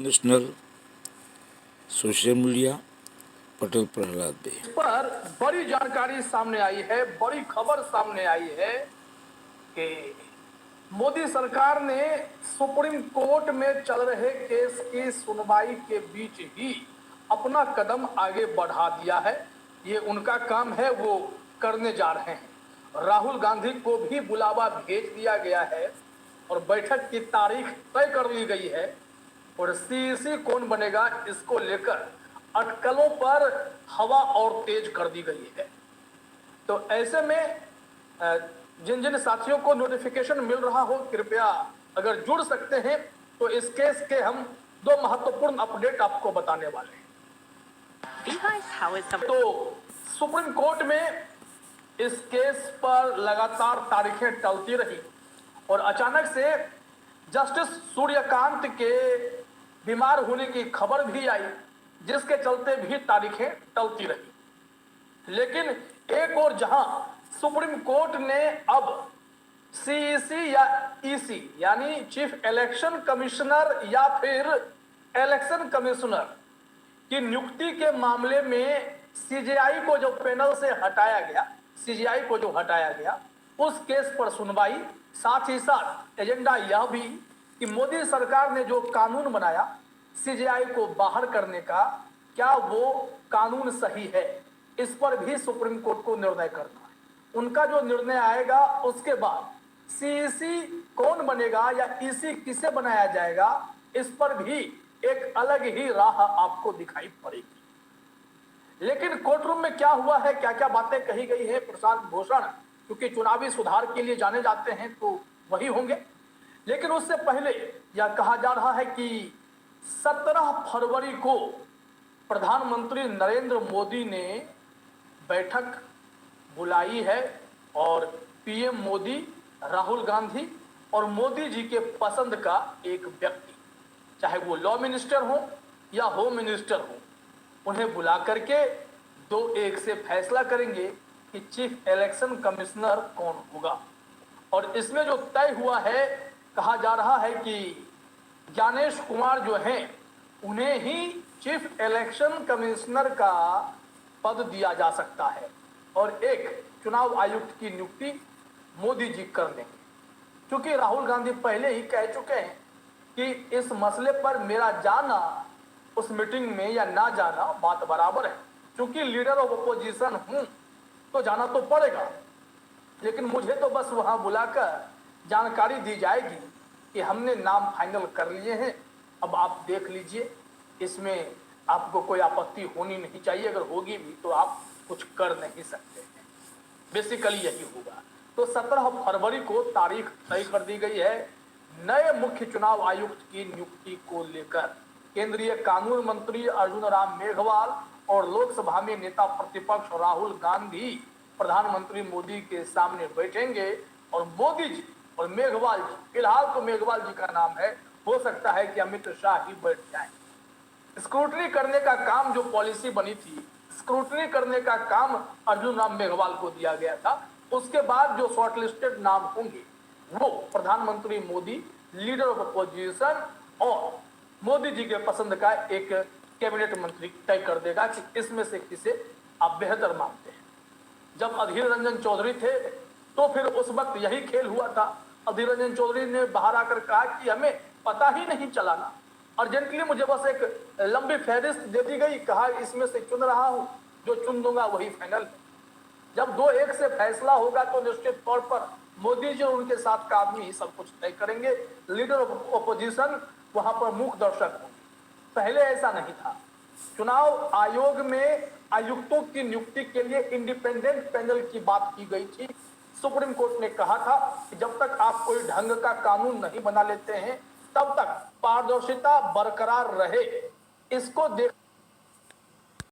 National social media Patel Prahlad बे इस पर बड़ी जानकारी सामने आई है, बड़ी खबर सामने आई है कि मोदी सरकार ने सुप्रीम कोर्ट में चल रहे केस की सुनवाई के बीच ही अपना कदम आगे बढ़ा दिया है। ये उनका काम है, वो करने जा रहे हैं। राहुल गांधी को भी बुलावा भेज दिया गया है और बैठक की तारीख तय कर ली गई है और सीईसी कौन बनेगा इसको लेकर अटकलों पर हवा और तेज कर दी गई है। तो ऐसे में जिन जिन साथियों को नोटिफिकेशन मिल रहा हो, कृपया अगर जुड़ सकते हैं तो इस केस के हम दो महत्वपूर्ण अपडेट आपको बताने वाले हैं। तो सुप्रीम कोर्ट में इस केस पर लगातार तारीखें टलती रही और अचानक से जस्टिस सूर्यकांत के बीमार होने की खबर भी आई, जिसके चलते भी तारीखें टलती रही। लेकिन एक और जहां सुप्रीम कोर्ट ने अब सीईसी या ईसी यानी चीफ इलेक्शन कमिश्नर या फिर इलेक्शन कमिश्नर की नियुक्ति के मामले में सीजेआई को जो पैनल से हटाया गया, सीजेआई को जो हटाया गया, उस केस पर सुनवाई, साथ ही साथ एजेंडा यह भी कि मोदी सरकार ने जो कानून बनाया सीजेआई को बाहर करने का, क्या वो कानून सही है, इस पर भी सुप्रीम कोर्ट को निर्णय करना है। उनका जो निर्णय आएगा उसके बाद सीईसी कौन बनेगा या ईसी किसे बनाया जाएगा, इस पर भी एक अलग ही राह आपको दिखाई पड़ेगी। लेकिन कोर्ट रूम में क्या हुआ है, क्या क्या बातें कही गई है, प्रशांत भूषण क्योंकि चुनावी सुधार के लिए जाने जाते हैं तो वही होंगे। लेकिन उससे पहले यह कहा जा रहा है कि 17 फरवरी को प्रधानमंत्री नरेंद्र मोदी ने बैठक बुलाई है और पीएम मोदी, राहुल गांधी और मोदी जी के पसंद का एक व्यक्ति, चाहे वो लॉ मिनिस्टर हो या होम मिनिस्टर हो, उन्हें बुला करके 2-1 से फैसला करेंगे कि चीफ इलेक्शन कमिश्नर कौन होगा। और इसमें जो तय हुआ है, कहा जा रहा है कि ज्ञानेश कुमार जो हैं उन्हें ही चीफ इलेक्शन कमिश्नर का पद दिया जा सकता है और एक चुनाव आयुक्त की नियुक्ति मोदी जी कर लेंगे। क्योंकि राहुल गांधी पहले ही कह चुके हैं कि इस मसले पर मेरा जाना उस मीटिंग में या ना जाना बात बराबर है। क्योंकि लीडर ऑफ अपोजिशन हूं तो जाना तो पड़ेगा, लेकिन मुझे तो बस वहां बुलाकर जानकारी दी जाएगी कि हमने नाम फाइनल कर लिए हैं, अब आप देख लीजिए, इसमें आपको कोई आपत्ति होनी नहीं चाहिए, अगर होगी भी तो आप कुछ कर नहीं सकते हैं। बेसिकली यही होगा। तो 17 फरवरी को तारीख तय कर दी गई है नए मुख्य चुनाव आयुक्त की नियुक्ति को लेकर। केंद्रीय कानून मंत्री अर्जुन राम मेघवाल और लोकसभा में नेता प्रतिपक्ष राहुल गांधी प्रधानमंत्री मोदी के सामने बैठेंगे और मोदी जी और मेघवाल जी, फिलहाल तो मेघवाल जी का नाम है, हो सकता है कि अमित शाह ही बैठ जाएं। स्क्रूटनी करने का काम, जो पॉलिसी बनी थी, स्क्रूटनी करने का काम अर्जुन राम मेघवाल को दिया गया था। उसके बाद जो शॉर्टलिस्टेड नाम होंगे वो प्रधानमंत्री मोदी, लीडर ऑफ अपोजिशन और मोदी जी के पसंद का एक कैबिनेट मंत्री तय कर देगा कि इसमें से किसे आप बेहतर मानते हैं। जब अधीर रंजन चौधरी थे तो फिर उस वक्त यही खेल हुआ था। अधीर रंजन चौधरी ने बाहर आकर कहा कि हमें पता ही नहीं चला ना, अर्जेंटली मुझे बस एक लंबी फहरिस्त दे दी गई, कहा इसमें से चुन रहा हूं, जो चुन दूंगा वही फाइनल है। जब 2-1 से फैसला होगा तो निश्चित तौर पर मोदी जी और उनके साथ का आदमी ही सब कुछ तय करेंगे। लीडर ऑफ ओपोजिशन वहां पर मूक दर्शक होंगे। पहले ऐसा नहीं था। चुनाव आयोग में आयुक्तों की नियुक्ति के लिए इंडिपेंडेंट पैनल की बात की गई थी। सुप्रीम कोर्ट ने कहा था कि जब तक आप कोई ढंग का कानून नहीं बना लेते हैं तब तक पारदर्शिता बरकरार रहे। इसको देख